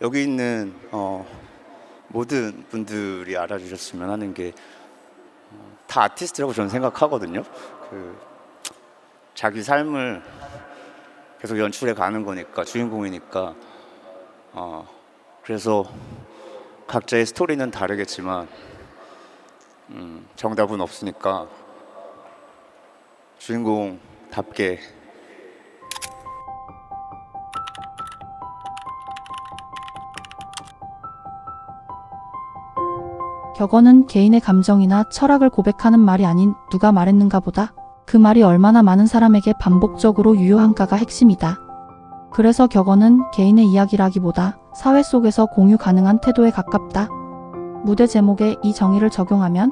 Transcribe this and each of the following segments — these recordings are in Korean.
여기 있는 모든 분들이 알아주셨으면 하는 게 다 아티스트라고 저는 생각하거든요. 자기 삶을 계속 연출해 가는 거니까, 주인공이니까. 그래서 각자의 스토리는 다르겠지만 정답은 없으니까 주인공답게 격언은 개인의 감정이나 철학을 고백하는 말이 아닌 누가 말했는가 보다 그 말이 얼마나 많은 사람에게 반복적으로 유효한가가 핵심이다. 그래서 격언은 개인의 이야기라기보다 사회 속에서 공유 가능한 태도에 가깝다. 무대 제목에 이 정의를 적용하면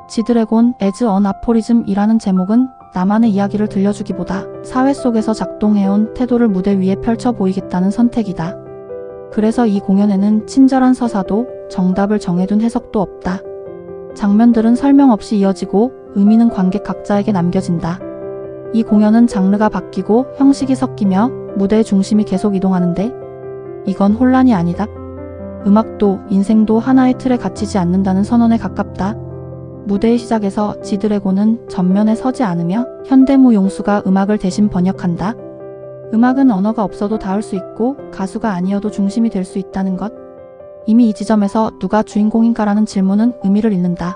지드래곤 as an aphorism 이라는 제목은 나만의 이야기를 들려주기보다 사회 속에서 작동해온 태도를 무대 위에 펼쳐 보이겠다는 선택이다. 그래서 이 공연에는 친절한 서사도 정답을 정해둔 해석도 없다. 장면들은 설명 없이 이어지고 의미는 관객 각자에게 남겨진다. 이 공연은 장르가 바뀌고 형식이 섞이며 무대의 중심이 계속 이동하는데 이건 혼란이 아니다. 음악도 인생도 하나의 틀에 갇히지 않는다는 선언에 가깝다. 무대의 시작에서 지드래곤은 전면에 서지 않으며 현대무 용수가 음악을 대신 번역한다. 음악은 언어가 없어도 닿을 수 있고 가수가 아니어도 중심이 될 수 있다는 것. 이미 이 지점에서 누가 주인공인가라는 질문은 의미를 잃는다.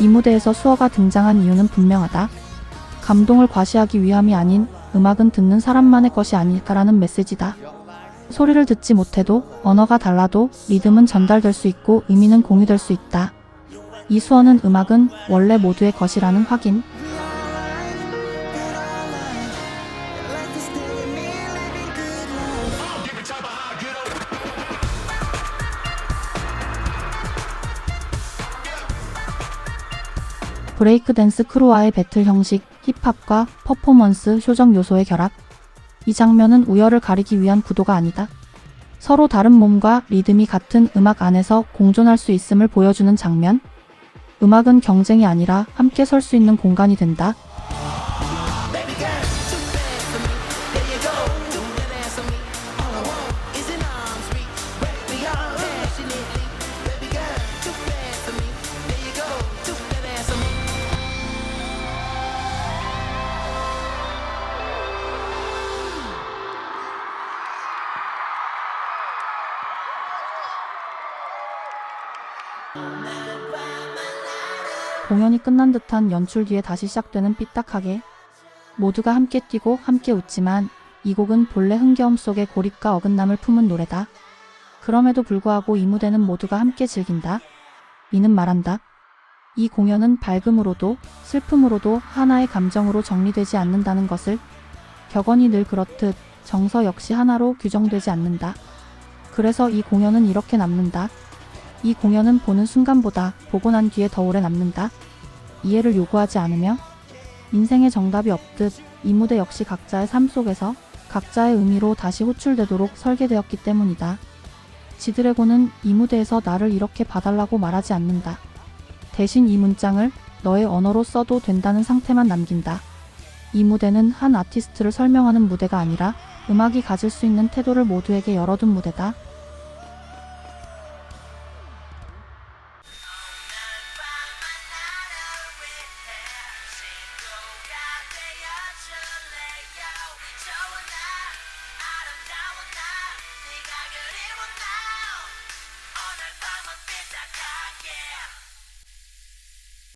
이 무대에서 수어가 등장한 이유는 분명하다. 감동을 과시하기 위함이 아닌 음악은 듣는 사람만의 것이 아닐까라는 메시지다. 소리를 듣지 못해도 언어가 달라도 리듬은 전달될 수 있고 의미는 공유될 수 있다. 이 수어는 음악은 원래 모두의 것이라는 확인. 브레이크 댄스 크루와의 배틀 형식, 힙합과 퍼포먼스, 쇼적 요소의 결합. 이 장면은 우열을 가리기 위한 구도가 아니다. 서로 다른 몸과 리듬이 같은 음악 안에서 공존할 수 있음을 보여주는 장면. 음악은 경쟁이 아니라 함께 설 수 있는 공간이 된다. 공연이 끝난 듯한 연출 뒤에 다시 시작되는 삐딱하게. 모두가 함께 뛰고 함께 웃지만 이 곡은 본래 흥겨움 속에 고립과 어긋남을 품은 노래다. 그럼에도 불구하고 이 무대는 모두가 함께 즐긴다. 이는 말한다. 이 공연은 밝음으로도 슬픔으로도 하나의 감정으로 정리되지 않는다는 것을. 격언이 늘 그렇듯 정서 역시 하나로 규정되지 않는다. 그래서 이 공연은 이렇게 남는다. 이 공연은 보는 순간보다 보고 난 뒤에 더 오래 남는다. 이해를 요구하지 않으며 인생의 정답이 없듯 이 무대 역시 각자의 삶 속에서 각자의 의미로 다시 호출되도록 설계되었기 때문이다. 지드래곤은 이 무대에서 나를 이렇게 봐달라고 말하지 않는다. 대신 이 문장을 너의 언어로 써도 된다는 상태만 남긴다. 이 무대는 한 아티스트를 설명하는 무대가 아니라 음악이 가질 수 있는 태도를 모두에게 열어둔 무대다.